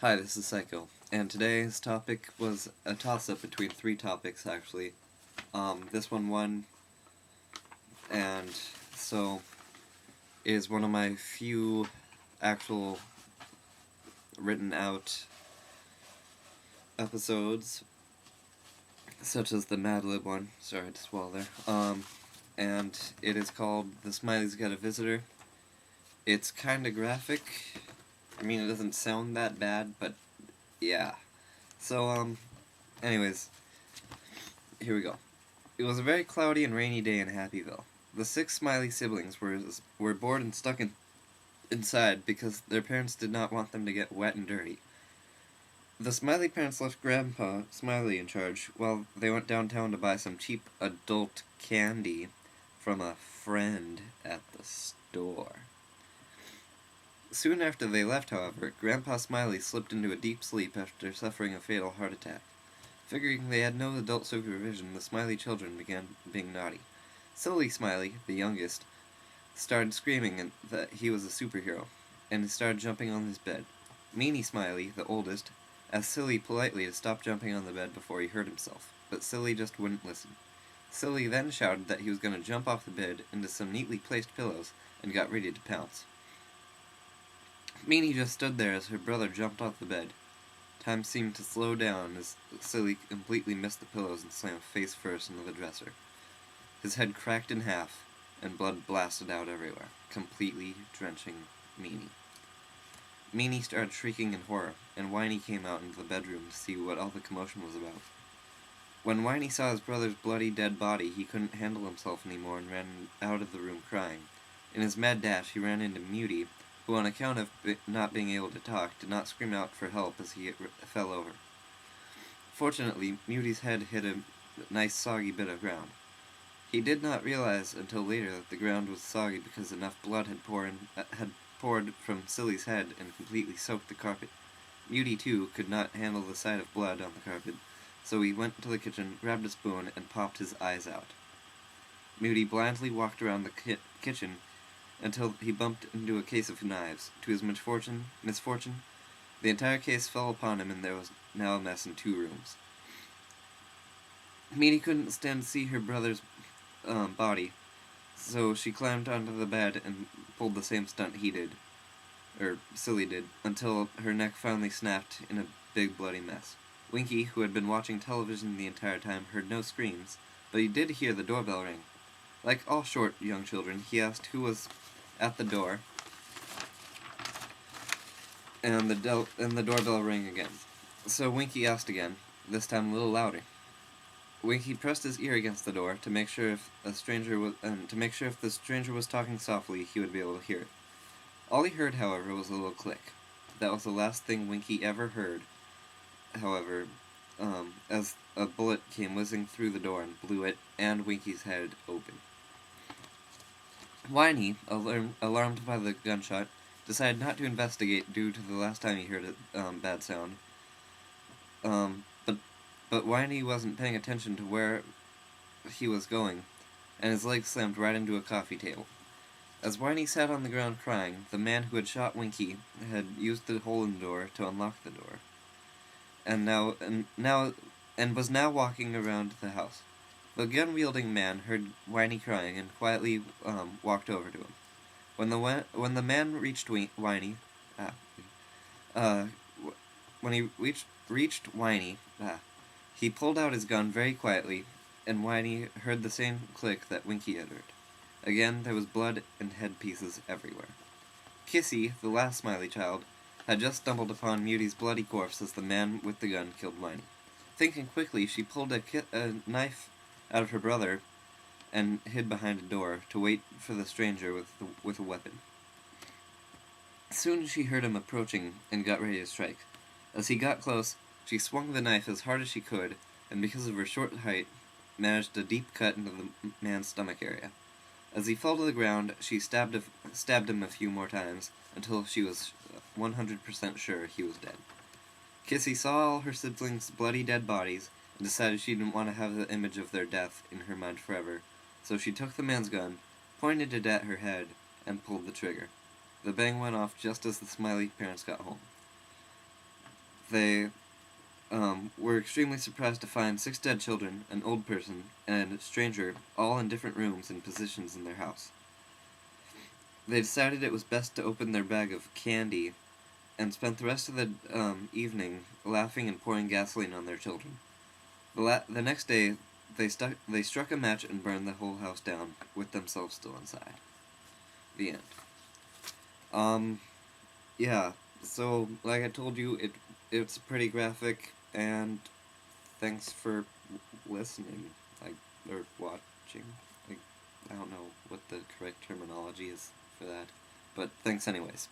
Hi, this is Sciko, and today's topic was a toss-up between three topics, actually. This one won, and so is one of my few actual written-out episodes, such as the Mad Lib one. Sorry to swallow there. And it is called The Smileys Get a Visitor. It's kinda graphic. I mean, it doesn't sound that bad, but yeah. So, anyways, here we go. It was a very cloudy and rainy day in Happyville. The 6 Smiley siblings were bored and stuck inside because their parents did not want them to get wet and dirty. The Smiley parents left Grandpa Smiley in charge while they went downtown to buy some cheap adult candy from a friend at the store. Soon after they left, however, Grandpa Smiley slipped into a deep sleep after suffering a fatal heart attack. Figuring they had no adult supervision, the Smiley children began being naughty. Silly Smiley, the youngest, started screaming that he was a superhero, and he started jumping on his bed. Meanie Smiley, the oldest, asked Silly politely to stop jumping on the bed before he hurt himself, but Silly just wouldn't listen. Silly then shouted that he was going to jump off the bed into some neatly placed pillows and got ready to pounce. Meanie just stood there as her brother jumped off the bed. Time seemed to slow down as Silly completely missed the pillows and slammed face first into the dresser. His head cracked in half, and blood blasted out everywhere, completely drenching Meanie. Meanie started shrieking in horror, and Whiny came out into the bedroom to see what all the commotion was about. When Whiny saw his brother's bloody dead body, he couldn't handle himself anymore and ran out of the room crying. In his mad dash, he ran into Mutie, who, on account of not being able to talk, did not scream out for help as he fell over. Fortunately, Mutie's head hit a nice soggy bit of ground. He did not realize until later that the ground was soggy because enough blood had poured from Silly's head and completely soaked the carpet. Mutie, too, could not handle the sight of blood on the carpet, so he went to the kitchen, grabbed a spoon, and popped his eyes out. Mutie blindly walked around the kitchen until he bumped into a case of knives. To his misfortune, the entire case fell upon him, and there was now a mess in 2 rooms. Meanie couldn't stand to see her brother's body, so she climbed onto the bed and pulled the same stunt Silly did, until her neck finally snapped in a big bloody mess. Winky, who had been watching television the entire time, heard no screams, but he did hear the doorbell ring. Like all short young children, he asked who was at the door, and the doorbell rang again. So Winky asked again, this time a little louder. Winky pressed his ear against the door to make sure if the stranger was talking softly, he would be able to hear it. All he heard, however, was a little click. That was the last thing Winky ever heard. However, as a bullet came whizzing through the door and blew it and Winky's head open. Whiny, alarmed by the gunshot, decided not to investigate due to the last time he heard a bad sound. But Whiny wasn't paying attention to where he was going, and his leg slammed right into a coffee table. As Whiny sat on the ground crying, the man who had shot Winky had used the hole in the door to unlock the door, and was now walking around the house. The gun-wielding man heard Whiny crying and quietly walked over to him. When the man reached Whiny, he pulled out his gun very quietly, and Whiny heard the same click that Winky had heard. Again, there was blood and head pieces everywhere. Kissy, the last Smiley child, had just stumbled upon Mutie's bloody corpse as the man with the gun killed Whiny. Thinking quickly, she pulled a knife out of her brother and hid behind a door to wait for the stranger with a weapon. Soon she heard him approaching and got ready to strike. As he got close, she swung the knife as hard as she could, and because of her short height, managed a deep cut into the man's stomach area. As he fell to the ground, she stabbed him a few more times, until she was 100% sure he was dead. Kissy saw all her siblings' bloody dead bodies, and decided she didn't want to have the image of their death in her mind forever, so she took the man's gun, pointed it at her head, and pulled the trigger. The bang went off just as the Smiley parents got home. They were extremely surprised to find 6 dead children, an old person, and a stranger, all in different rooms and positions in their house. They decided it was best to open their bag of candy and spent the rest of the evening laughing and pouring gasoline on their children. The next day, they struck a match and burned the whole house down, with themselves still inside. The end. Yeah. So, like I told you, it's pretty graphic, and thanks for listening, or watching. I don't know what the correct terminology is for that, but thanks anyways.